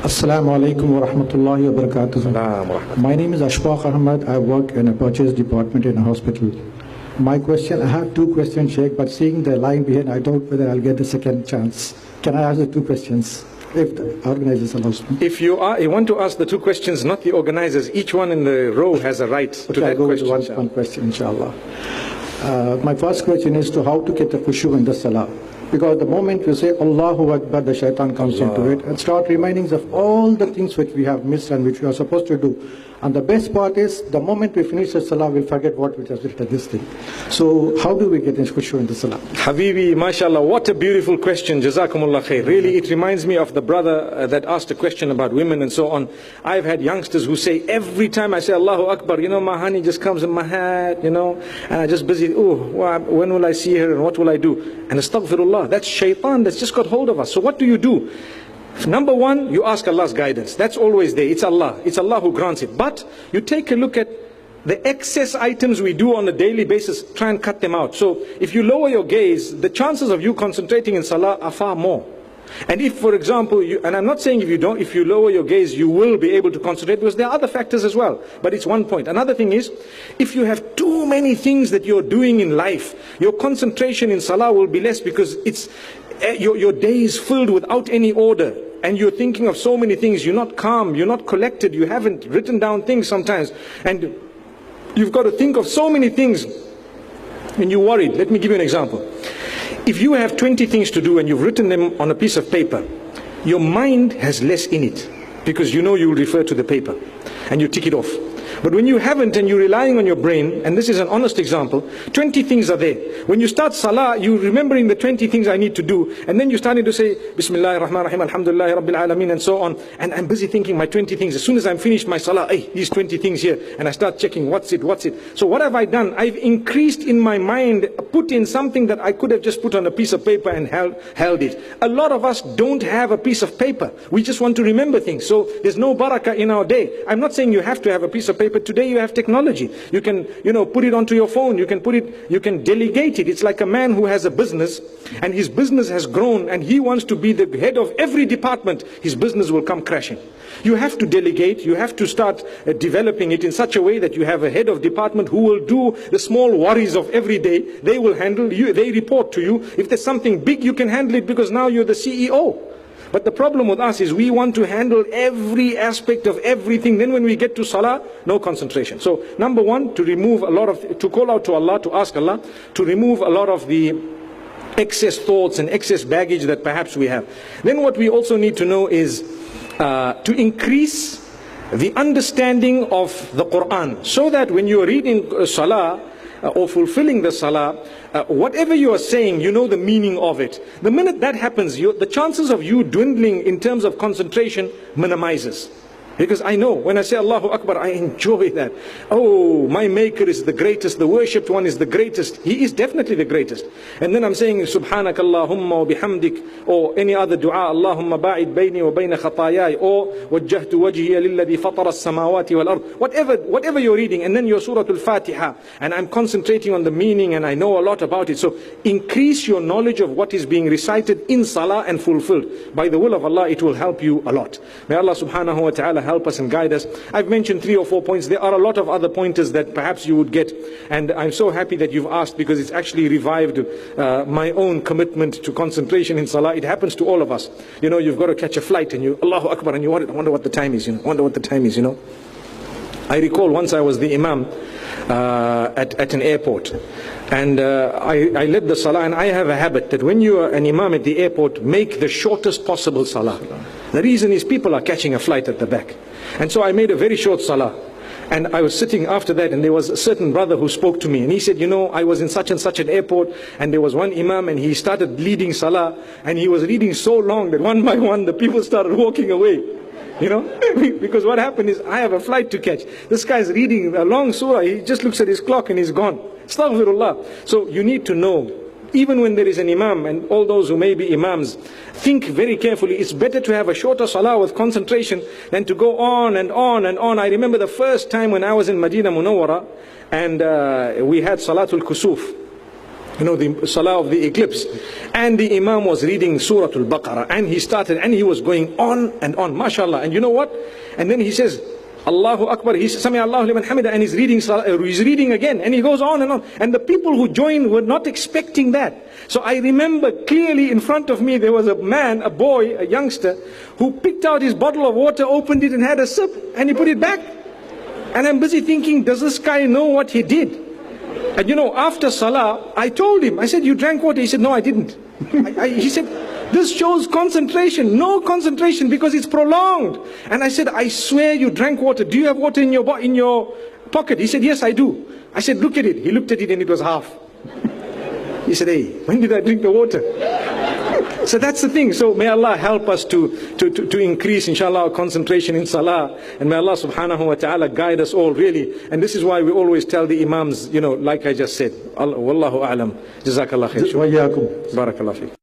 Assalamu alaikum wa rahmatullahi wa barakatuh. My name is Ashfaq Ahmad. I work in a purchase department in a hospital. My question, I have two questions, Sheikh, but seeing the line behind, I doubt whether I'll get the second chance. Can I ask the two questions, if the organizers allow me? If you want to ask the two questions, not the organizers, each one in the row has a right to that question. I'll go with one question, inshallah. My first question is to how to get the Khushoo in the Salah. Because the moment you say Allahu Akbar, the shaitan comes into it and start reminding us of all the things which we have missed and which we are supposed to do. And the best part is, the moment we finish the Salah, we'll forget what we just did at this thing. So how do we get in Khushoo in the Salah? Habibi, mashallah, what a beautiful question. Jazakumullah khair. Really, it reminds me of the brother that asked a question about women and so on. I've had youngsters who say, every time I say Allahu Akbar, my honey just comes in my head, and I just busy, when will I see her and what will I do? And astaghfirullah, that's shaitan that's just got hold of us. So what do? Number one, you ask Allah's guidance. That's always there. It's Allah. It's Allah who grants it. But you take a look at the excess items we do on a daily basis, try and cut them out. So if you lower your gaze, the chances of you concentrating in Salah are far more. And if, for example, and I'm not saying if you lower your gaze, you will be able to concentrate, because there are other factors as well. But it's one point. Another thing is, if you have too many things that you're doing in life, your concentration in Salah will be less, because it's your day is filled without any order. And you're thinking of so many things, you're not calm, you're not collected, you haven't written down things sometimes. And you've got to think of so many things, and you're worried. Let me give you an example. If you have 20 things to do and you've written them on a piece of paper, your mind has less in it, because you'll refer to the paper and you tick it off. But when you haven't and you're relying on your brain, and this is an honest example, 20 things are there. When you start Salah, you're remembering the 20 things I need to do, and then you're starting to say, Bismillahir Rahmanir Rahim, Alhamdulillahi Rabbil Alameen, and so on. And I'm busy thinking my 20 things. As soon as I'm finished my Salah, these 20 things here, and I start checking what's it. So what have I done? I've increased in my mind, put in something that I could have just put on a piece of paper and held it. A lot of us don't have a piece of paper. We just want to remember things. So there's no barakah in our day. I'm not saying you have to have a piece of paper. Today you have technology. You can, put it onto your phone. You can delegate it. It's like a man who has a business, and his business has grown, and he wants to be the head of every department. His business will come crashing. You have to delegate. You have to start developing it in such a way that you have a head of department who will do the small worries of every day. They will handle you. They report to you. If there's something big, you can handle it, because now you're the CEO. But the problem with us is we want to handle every aspect of everything. Then when we get to Salah, no concentration. So number one, to call out to Allah, to ask Allah to remove a lot of the excess thoughts and excess baggage that perhaps we have. Then what we also need to know is to increase the understanding of the Quran, so that when you are reading Salah or fulfilling the Salah, whatever you are saying, you know the meaning of it. The minute that happens, the chances of you dwindling in terms of concentration minimizes. Because I know, when I say Allahu Akbar, I enjoy that. Oh, my Maker is the greatest, the worshipped one is the greatest. He is definitely the greatest. And then I'm saying, Subhanak Allahumma wa bihamdik, or any other dua, Allahumma ba'id bayni wa bayna khatayai, or wajjahtu wajhiya lilladhi fatara as-samawati wal ard. Whatever you're reading, and then your Surah Al-Fatiha, and I'm concentrating on the meaning, and I know a lot about it. So increase your knowledge of what is being recited in Salah and fulfilled. By the will of Allah, it will help you a lot. May Allah subhanahu wa ta'ala help us and guide us. I've mentioned 3 or 4 points. There are a lot of other pointers that perhaps you would get, and I'm so happy that you've asked, because it's actually revived my own commitment to concentration in Salah. It happens to all of us. You've got to catch a flight, and you Allahu Akbar, and you wonder what the time is. I recall once I was the Imam at an airport, and I led the Salah, and I have a habit that when you are an Imam at the airport, make the shortest possible Salah. The reason is people are catching a flight at the back. And so I made a very short Salah. And I was sitting after that, and there was a certain brother who spoke to me, and he said, I was in such and such an airport, and there was one Imam, and he started leading Salah, and he was reading so long that one by one the people started walking away. Because what happened is, I have a flight to catch. This guy's reading a long surah, he just looks at his clock and he's gone. Astaghfirullah. So you need to know, even when there is an Imam, and all those who may be Imams, think very carefully. It's better to have a shorter Salah with concentration than to go on and on and on. I remember the first time when I was in Medina Munawwara, and we had Salatul Kusuf. You know, the Salah of the eclipse. And the Imam was reading Surah Al-Baqarah. And he started, and he was going on and on, mashallah. And you know what? And then he says, Allahu Akbar. He says, Sami Allahu liman hamida. And he's reading again. And he goes on and on. And the people who joined were not expecting that. So I remember clearly in front of me, there was a man, a boy, a youngster, who picked out his bottle of water, opened it and had a sip. And he put it back. And I'm busy thinking, does this guy know what he did? And you know, after Salah, I told him, I said, you drank water? He said, no, I didn't. He said, this shows concentration. No concentration because it's prolonged. And I said, I swear you drank water. Do you have water in your pocket? He said, yes, I do. I said, look at it. He looked at it and it was half. He said, hey, when did I drink the water? So that's the thing. So may Allah help us to increase, inshallah, our concentration in Salah. And may Allah subhanahu wa ta'ala guide us all, really. And this is why we always tell the Imams, you know, like I just said, Wallahu a'lam. Jazakallah khair. Wa iyyakum. Barakallah feek.